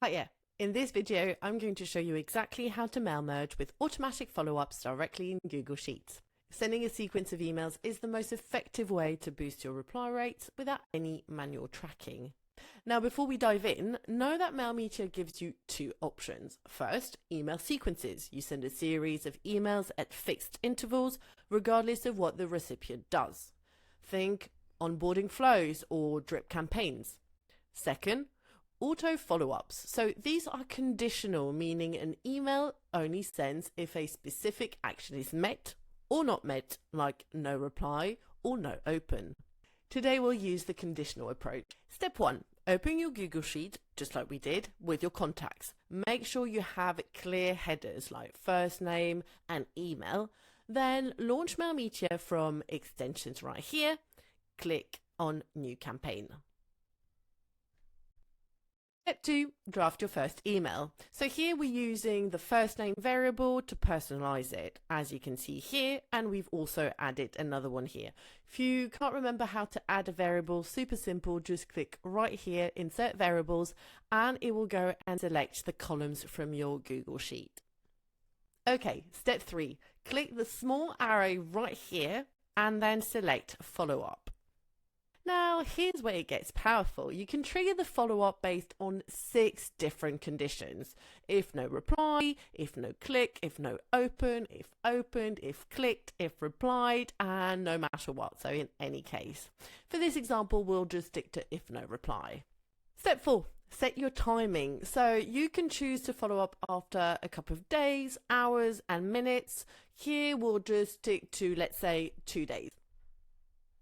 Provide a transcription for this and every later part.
Hiya! In this video, I'm going to show you exactly how to mail merge with automatic follow-ups directly in Google Sheets. Sending a sequence of emails is the most effective way to boost your reply rates without any manual tracking. Now, before we dive in, know that Mailmeteor gives you two options. First, email sequences. You send a series of emails at fixed intervals, regardless of what the recipient does. Think onboarding flows or drip campaigns. Second, auto follow-ups. So these are conditional, meaning an email only sends if a specific action is met or not met, like no reply or no open. Today we'll use the conditional approach. Step 1. Open your Google Sheet, just like we did, with your contacts. Make sure you have clear headers like first name and email. Then launch Mailmeteor from extensions right here. Click on New Campaign. Step 2, draft your first email. So here we're using the first name variable to personalize it, as you can see here, and we've also added another one here. If you can't remember how to add a variable, super simple, just click right here, insert variables, and it will go and select the columns from your Google Sheet. Okay, step 3, click the small arrow right here and then select follow up. Now, here's where it gets powerful. You can trigger the follow-up based on 6 different conditions. If no reply, if no click, if no open, if opened, if clicked, if replied, and no matter what, so in any case. For this example, we'll just stick to if no reply. Step 4, set your timing. So you can choose to follow up after a couple of days, hours, and minutes. Here, we'll just stick to, let's say, 2 days.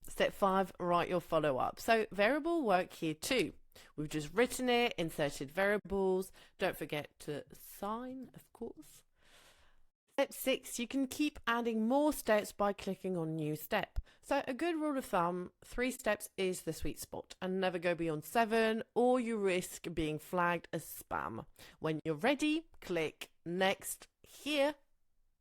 Step 5, write your follow-up. So variable work here too. We've just written it, inserted variables. Don't forget to sign, of course. Step 6, you can keep adding more steps by clicking on new step. So a good rule of thumb, 3 steps is the sweet spot and never go beyond 7 or you risk being flagged as spam. When you're ready, click next here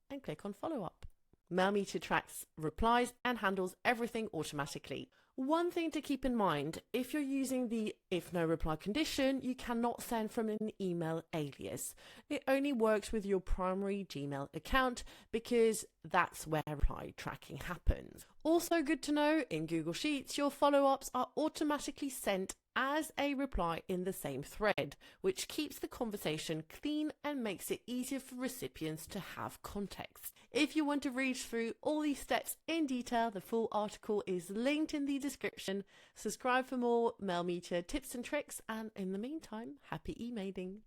and click on follow-up. Mailmeteor tracks replies and handles everything automatically. One thing to keep in mind, if you're using the if no reply condition, you cannot send from an email alias. It only works with your primary Gmail account because that's where reply tracking happens. Also good to know, in Google Sheets, your follow-ups are automatically sent as a reply in the same thread, which keeps the conversation clean and makes it easier for recipients to have context. If you want to read through all these steps in detail, the full article is linked in the description. Subscribe for more Mailmeteor tips and tricks, and in the meantime, happy emailing.